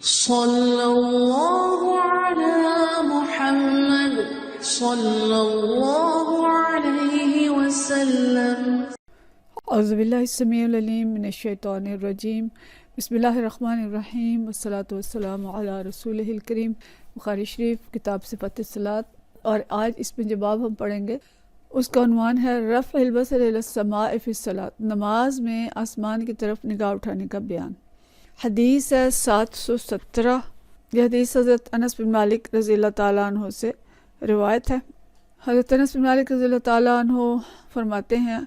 صلی اللہ علی محمد صلی اللہ علیہ وسلم۔ اعوذ باللہ السمیع العلیم من الشیطان الرجیم، بسم اللہ الرحمن الرحیم، والصلاۃ والسلام علی رسولہ الکریم۔ بخاری شریف کتاب صفت الصلاۃ، اور آج اس میں جو باب ہم پڑھیں گے اس کا عنوان ہے رفع البصر الی السماء فی الصلاۃ، نماز میں آسمان کی طرف نگاہ اٹھانے کا بیان۔ حدیث ہے 717، یہ حدیث حضرت انس بن مالک رضی اللہ تعالیٰ عنہ سے روایت ہے۔ حضرت انس بن مالک رضی اللہ تعالیٰ عنہ فرماتے ہیں،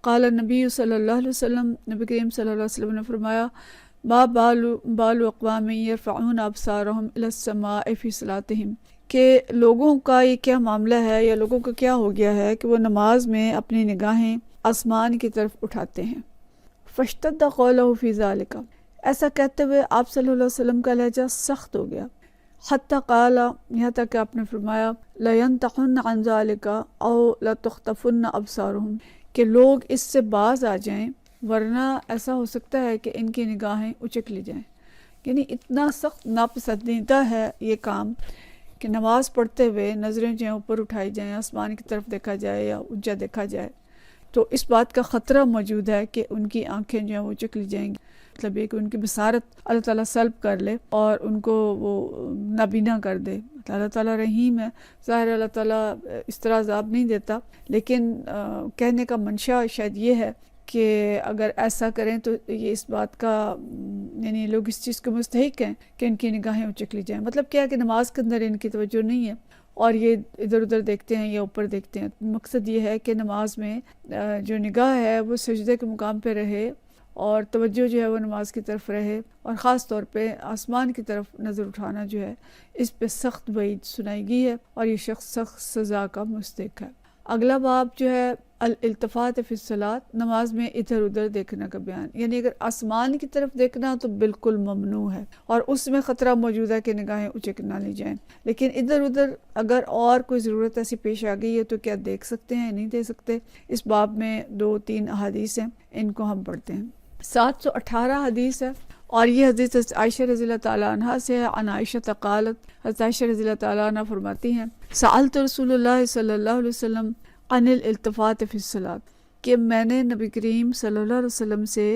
قال نبی صلی اللہ علیہ وسلم، نبی کریم صلی اللہ علیہ وسلم نے فرمایا، ما بال اقوام یرفعون ابصارهم الی السماء فی صلاتہم، کہ لوگوں کا یہ کیا معاملہ ہے یا لوگوں کا کیا ہو گیا ہے کہ وہ نماز میں اپنی نگاہیں آسمان کی طرف اٹھاتے ہیں۔ فاشتد قولہ فی ذالک، ایسا کہتے ہوئے آپ صلی اللہ علیہ وسلم کا لہجہ سخت ہو گیا۔ حتی قال، یہاں تک کہ آپ نے فرمایا، لینتحن عن ذالک او لتخطفن ابصارهم، کہ لوگ اس سے باز آ جائیں ورنہ ایسا ہو سکتا ہے کہ ان کی نگاہیں اچک لی جائیں۔ یعنی اتنا سخت ناپسندیدہ ہے یہ کام کہ نماز پڑھتے ہوئے نظریں جو ہیں اوپر اٹھائی جائیں، آسمان کی طرف دیکھا جائے یا اونچا دیکھا جائے، تو اس بات کا خطرہ موجود ہے کہ ان کی آنکھیں جو ہیں وہ اچک لی جائیں گی۔ مطلب یہ کہ ان کی بصارت اللہ تعالیٰ سلب کر لے اور ان کو وہ نابینا کر دے۔ اللہ تعالیٰ رحیم ہے، ظاہر اللہ تعالیٰ اس طرح عذاب نہیں دیتا، لیکن کہنے کا منشا شاید یہ ہے کہ اگر ایسا کریں تو یہ اس بات کا یعنی لوگ اس چیز کو مستحق ہیں کہ ان کی نگاہیں اچک لی جائیں۔ مطلب کیا ہے کہ نماز کے اندر ان کی توجہ نہیں ہے اور یہ ادھر ادھر دیکھتے ہیں یا اوپر دیکھتے ہیں۔ مقصد یہ ہے کہ نماز میں جو نگاہ ہے وہ سجدے کے مقام پہ رہے اور توجہ جو ہے وہ نماز کی طرف رہے، اور خاص طور پہ آسمان کی طرف نظر اٹھانا جو ہے اس پہ سخت وعید سنائی گئی ہے اور یہ شخص سخت سزا کا مستحق ہے۔ اگلا باب جو ہے الالتفات فی الصلاۃ، نماز میں ادھر ادھر دیکھنے کا بیان۔ یعنی اگر آسمان کی طرف دیکھنا تو بالکل ممنوع ہے اور اس میں خطرہ موجود ہے کہ نگاہیں اچک نہ لی جائیں، لیکن ادھر ادھر اگر اور کوئی ضرورت ایسی پیش آ گئی ہے تو کیا دیکھ سکتے ہیں نہیں دیکھ سکتے۔ اس باب میں 2-3 احادیث ہیں، ان کو ہم پڑھتے ہیں۔ 718 حدیث ہے، اور یہ حدیث حضرت عائشہ رضی اللہ تعالیٰ عنہ سے ہے۔ عن عائشہ قالت، حضرت عائشہ رضی اللہ تعالیٰ عنہ فرماتی ہیں، سألت رسول اللہ صلی اللہ علیہ وسلم عن الالتفات فی الصلاۃ، کہ میں نے نبی کریم صلی اللہ علیہ وسلم سے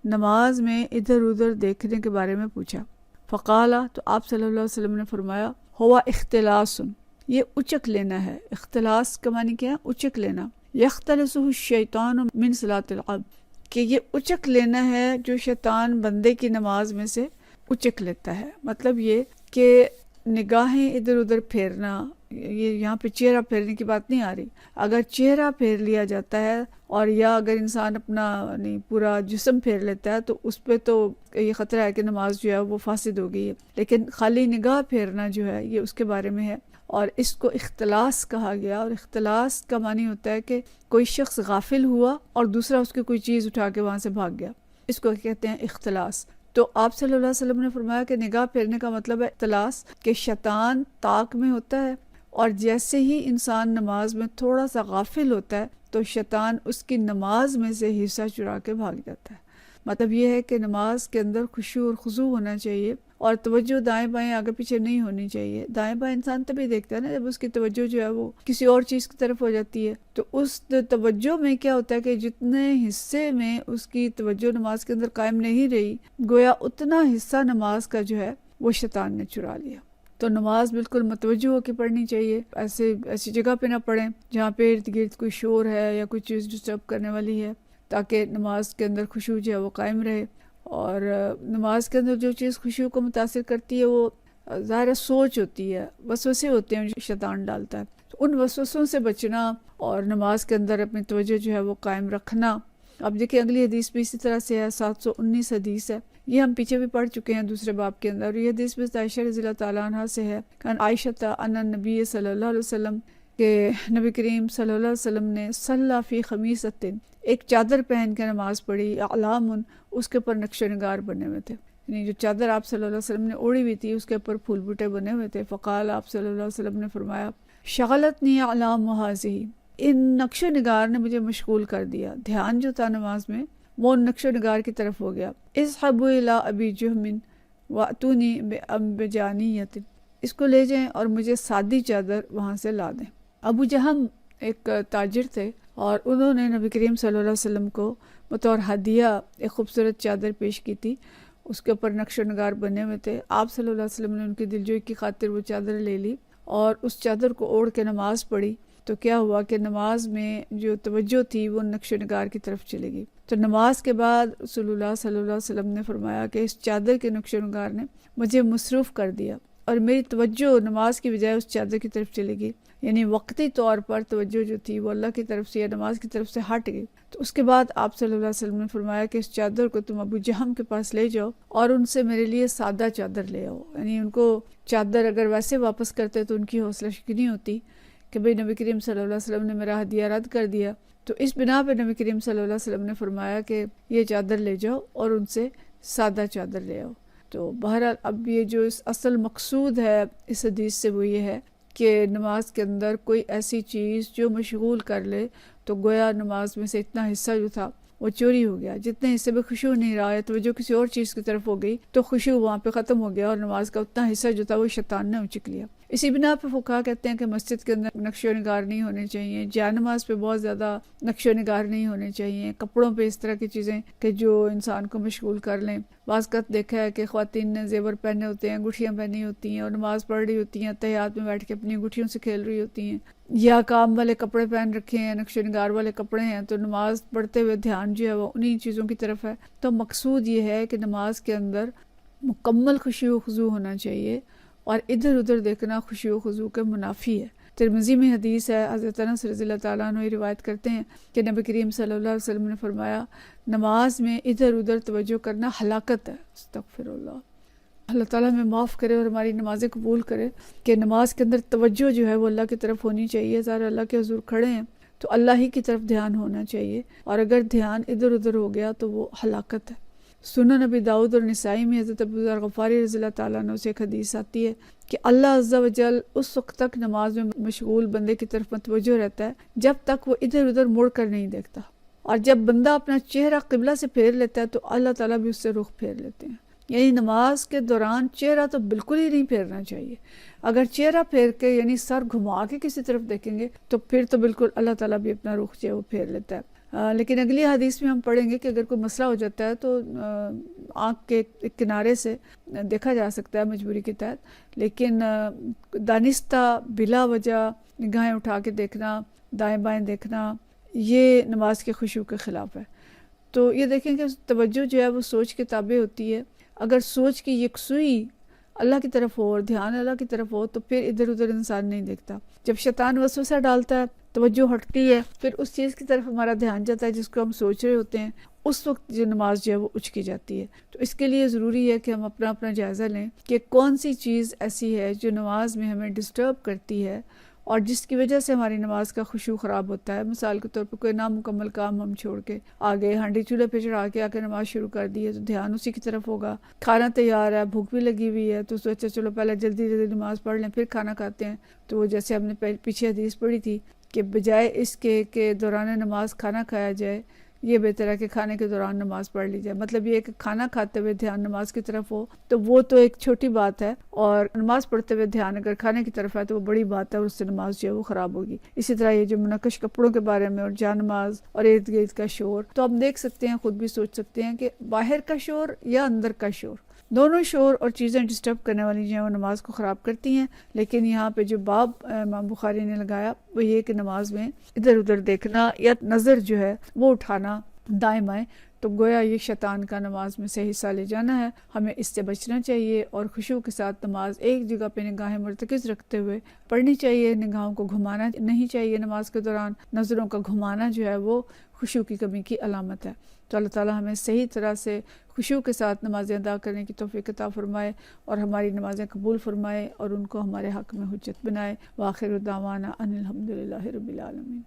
نماز میں ادھر ادھر دیکھنے کے بارے میں پوچھا۔ فقال، تو آپ صلی اللہ علیہ وسلم نے فرمایا، ہوا اختلاس، یہ اچک لینا ہے۔ اختلاس کا معنی کیا ہے؟ اچک لینا۔ یختلسہ الشیطان من صلاۃ العبد، کہ یہ اچک لینا ہے جو شیطان بندے کی نماز میں سے اچک لیتا ہے۔ مطلب یہ کہ نگاہیں ادھر ادھر پھیرنا، یہ یہاں پہ چہرہ پھیرنے کی بات نہیں آ رہی۔ اگر چہرہ پھیر لیا جاتا ہے اور یا اگر انسان اپنا نہیں پورا جسم پھیر لیتا ہے تو اس پہ تو یہ خطرہ ہے کہ نماز جو ہے وہ فاسد ہو گئی ہے، لیکن خالی نگاہ پھیرنا جو ہے یہ اس کے بارے میں ہے، اور اس کو اختلاس کہا گیا۔ اور اختلاس کا معنی ہوتا ہے کہ کوئی شخص غافل ہوا اور دوسرا اس کی کوئی چیز اٹھا کے وہاں سے بھاگ گیا، اس کو کہتے ہیں اختلاس۔ تو آپ صلی اللہ علیہ وسلم نے فرمایا کہ نگاہ پھیرنے کا مطلب ہے اختلاس، کہ شیطان طاق میں ہوتا ہے اور جیسے ہی انسان نماز میں تھوڑا سا غافل ہوتا ہے تو شیطان اس کی نماز میں سے حصہ چرا کے بھاگ جاتا ہے۔ مطلب یہ ہے کہ نماز کے اندر خشوع اور خضوع ہونا چاہیے اور توجہ دائیں بائیں آگے پیچھے نہیں ہونی چاہیے۔ دائیں بائیں انسان تبھی دیکھتا ہے نا جب اس کی توجہ جو ہے وہ کسی اور چیز کی طرف ہو جاتی ہے، تو اس توجہ میں کیا ہوتا ہے کہ جتنے حصے میں اس کی توجہ نماز کے اندر قائم نہیں رہی، گویا اتنا حصہ نماز کا جو ہے وہ شیطان نے چرا لیا۔ تو نماز بالکل متوجہ ہو کے پڑھنی چاہیے، ایسی جگہ پہ نہ پڑھیں جہاں پہ ارد گرد کوئی شور ہے یا کوئی چیز ڈسٹرب کرنے والی ہے، تاکہ نماز کے اندر خشوع جو ہے وہ قائم رہے۔ اور نماز کے اندر جو چیز خشوع کو متاثر کرتی ہے وہ ظاہر سوچ ہوتی ہے، وسوسے ہوتے ہیں جو شیطان ڈالتا ہے، تو ان وسوسوں سے بچنا اور نماز کے اندر اپنی توجہ جو ہے وہ قائم رکھنا۔ اب دیکھیں اگلی حدیث بھی اسی طرح سے ہے، 719 حدیث ہے، یہ ہم پیچھے بھی پڑھ چکے ہیں دوسرے باب کے اندر، اور یہ حدیث بھی عائشہ رضی اللہ تعالیٰ عنہ سے ہے۔ کان عائشہ ان نبی صلی اللہ علیہ وسلم، کہ نبی کریم صلی اللہ علیہ وسلم نے صلی فی خمیصۃ، ایک چادر پہن کے نماز پڑھی، اعلام، اس کے اوپر نقش و نگار بنے ہوئے تھے، یعنی جو چادر آپ صلی اللہ علیہ وسلم نے اوڑھی ہوئی تھی اس کے اوپر پھول بوٹے بنے ہوئے تھے۔ فقال، آپ صلی اللہ علیہ وسلم نے فرمایا، شغلتنی اعلام ہذہ، ان نقش و نگار نے مجھے مشغول کر دیا، دھیان جو تھا نماز میں وہ نقش و نگار کی طرف ہو گیا۔ اذهبوا الی ابی جہم، وَأْتُونِي بِجَانِيَّةٍ، اس کو لے جائیں اور مجھے سادی چادر وہاں سے لا دیں۔ ابو جہم ایک تاجر تھے اور انہوں نے نبی کریم صلی اللہ علیہ وسلم کو بطور ہدیہ ایک خوبصورت چادر پیش کی تھی، اس کے اوپر نقش و نگار بنے ہوئے تھے۔ آپ صلی اللہ علیہ وسلم نے ان کی دلجوئی کی خاطر وہ چادر لے لی اور اس چادر کو اوڑھ کے نماز پڑھی۔ تو کیا ہوا کہ نماز میں جو توجہ تھی وہ نقش و نگار کی طرف چلے گئی۔ تو نماز کے بعد رسول اللہ صلی اللہ علیہ وسلم نے فرمایا کہ اس چادر کے نقش و نگار نے مجھے مصروف کر دیا اور میری توجہ نماز کی بجائے اس چادر کی طرف چلے گئی، یعنی وقتی طور پر توجہ جو تھی وہ اللہ کی طرف سے یا نماز کی طرف سے ہٹ گئی۔ تو اس کے بعد آپ صلی اللہ علیہ وسلم نے فرمایا کہ اس چادر کو تم ابو جہم کے پاس لے جاؤ اور ان سے میرے لیے سادہ چادر لے آؤ، یعنی ان کو چادر اگر ویسے واپس کرتے تو ان کی حوصلہ شکنی ہوتی کہ بھئی نبی کریم صلی اللہ علیہ وسلم نے میرا ہدیہ رد کر دیا۔ تو اس بنا پہ نبی کریم صلی اللہ علیہ وسلم نے فرمایا کہ یہ چادر لے جاؤ اور ان سے سادہ چادر لے آؤ۔ تو بہرحال اب یہ جو اصل مقصود ہے اس حدیث سے وہ یہ ہے کہ نماز کے اندر کوئی ایسی چیز جو مشغول کر لے تو گویا نماز میں سے اتنا حصہ جو تھا وہ چوری ہو گیا، جتنے حصے میں خشوع نہیں رہا ہے توجہ کسی اور چیز کی طرف ہو گئی تو خشوع وہاں پہ ختم ہو گیا اور نماز کا اتنا حصہ جو تھا وہ شیطان نے اچک لیا۔ اسی بنا پہ فقہا کہتے ہیں کہ مسجد کے اندر نقش و نگار نہیں ہونے چاہیے، جا نماز پہ بہت زیادہ نقش و نگار نہیں ہونے چاہیے، کپڑوں پہ اس طرح کی چیزیں کہ جو انسان کو مشغول کر لیں۔ بعض وقت دیکھا ہے کہ خواتین نے زیور پہنے ہوتے ہیں، انگوٹھیاں پہنی ہوتی ہیں اور نماز پڑھ رہی ہوتی ہیں، تہیات میں بیٹھ کے اپنی انگوٹھیوں سے کھیل رہی ہوتی ہیں، یا کام والے کپڑے پہن رکھے ہیں، نقش و نگار والے کپڑے ہیں، تو نماز پڑھتے ہوئے دھیان جو ہے وہ انہی چیزوں کی طرف ہے۔ تو مقصود یہ ہے کہ نماز کے اندر مکمل خشوع و خضوع ہونا چاہیے اور ادھر ادھر دیکھنا خشوع و خضوع کے منافی ہے۔ ترمذی میں حدیث ہے، حضرت انس رضی اللہ تعالیٰ عنہ روایت کرتے ہیں کہ نبی کریم صلی اللہ علیہ وسلم نے فرمایا نماز میں ادھر ادھر توجہ کرنا ہلاکت ہے۔ استغفر اللہ، اللہ تعالیٰ ہمیں معاف کرے اور ہماری نمازیں قبول کرے کہ نماز کے اندر توجہ جو ہے وہ اللہ کی طرف ہونی چاہیے۔ ظاہر اللہ کے حضور کھڑے ہیں تو اللہ ہی کی طرف دھیان ہونا چاہیے، اور اگر دھیان ادھر ادھر ہو گیا تو وہ ہلاکت ہے۔ سنن نبی داؤد اور نسائی میں حضرت ابو ذر غفاری رضی اللہ تعالیٰ عنہ سے ایک حدیث آتی ہے کہ اللہ عز و جل اس وقت تک نماز میں مشغول بندے کی طرف متوجہ رہتا ہے جب تک وہ ادھر ادھر مڑ کر نہیں دیکھتا، اور جب بندہ اپنا چہرہ قبلہ سے پھیر لیتا ہے تو اللہ تعالیٰ بھی اس سے رخ پھیر لیتے ہیں۔ یعنی نماز کے دوران چہرہ تو بالکل ہی نہیں پھیرنا چاہیے۔ اگر چہرہ پھیر کے یعنی سر گھما کے کسی طرف دیکھیں گے تو پھر تو بالکل اللہ تعالیٰ بھی اپنا رخ جو ہے وہ پھیر لیتا ہے۔ لیکن اگلی حدیث میں ہم پڑھیں گے کہ اگر کوئی مسئلہ ہو جاتا ہے تو آنکھ کے ایک کنارے سے دیکھا جا سکتا ہے مجبوری کے تحت، لیکن دانستہ بلا وجہ نگاہیں اٹھا کے دیکھنا، دائیں بائیں دیکھنا، یہ نماز کے خشوع کے خلاف ہے۔ تو یہ دیکھیں کہ توجہ جو ہے وہ سوچ کے تابع ہوتی ہے۔ اگر سوچ کی یکسوئی اللہ کی طرف ہو اور دھیان اللہ کی طرف ہو تو پھر ادھر ادھر انسان نہیں دیکھتا۔ جب شیطان وسوسہ ڈالتا ہے، توجہ ہٹتی ہے، پھر اس چیز کی طرف ہمارا دھیان جاتا ہے جس کو ہم سوچ رہے ہوتے ہیں، اس وقت جو نماز جو ہے وہ اچکی جاتی ہے۔ تو اس کے لیے ضروری ہے کہ ہم اپنا جائزہ لیں کہ کون سی چیز ایسی ہے جو نماز میں ہمیں ڈسٹرب کرتی ہے اور جس کی وجہ سے ہماری نماز کا خشوع خراب ہوتا ہے۔ مثال کے طور پر کوئی نامکمل کام ہم چھوڑ کے آگے ہانڈی چولہے پہ چڑھا کے آ کے نماز شروع کر دی ہے تو دھیان اسی کی طرف ہوگا۔ کھانا تیار ہے، بھوک بھی لگی ہوئی ہے تو سوچا چلو پہلے جلدی نماز پڑھ لیں پھر کھانا کھاتے ہیں، تو وہ جیسے ہم نے پیچھے حدیث پڑھی تھی کہ بجائے اس کے کہ دوران نماز کھانا کھایا جائے، یہ بہتر ہے کہ کھانے کے دوران نماز پڑھ لی جائے۔ مطلب یہ کہ کھانا کھاتے ہوئے دھیان نماز کی طرف ہو تو وہ تو ایک چھوٹی بات ہے، اور نماز پڑھتے ہوئے دھیان اگر کھانے کی طرف ہے تو وہ بڑی بات ہے اور اس سے نماز جو ہے وہ خراب ہوگی۔ اسی طرح یہ جو منعکش کپڑوں کے بارے میں اور جا نماز اور ارد گرد کا شور، تو ہم دیکھ سکتے ہیں، خود بھی سوچ سکتے ہیں کہ باہر کا شور یا اندر کا شور، دونوں شور اور چیزیں ڈسٹرب کرنے والی جو ہیں وہ نماز کو خراب کرتی ہیں۔ لیکن یہاں پہ جو باب امام بخاری نے لگایا وہ یہ کہ نماز میں ادھر ادھر دیکھنا یا نظر جو ہے وہ اٹھانا دائیں بائیں، تو گویا یہ شیطان کا نماز میں سے حصہ لے جانا ہے۔ ہمیں اس سے بچنا چاہیے اور خشوع کے ساتھ نماز ایک جگہ پہ نگاہیں مرتکز رکھتے ہوئے پڑھنی چاہیے۔ نگاہوں کو گھمانا نہیں چاہیے نماز کے دوران، نظروں کا گھمانا جو ہے وہ خشوع کی کمی کی علامت ہے۔ تو اللہ تعالیٰ ہمیں صحیح طرح سے خشوع کے ساتھ نمازیں ادا کرنے کی توفیق عطا فرمائے اور ہماری نمازیں قبول فرمائے اور ان کو ہمارے حق میں حجت بنائے۔ وآخر دعوانا ان الحمدللہ رب العالمین۔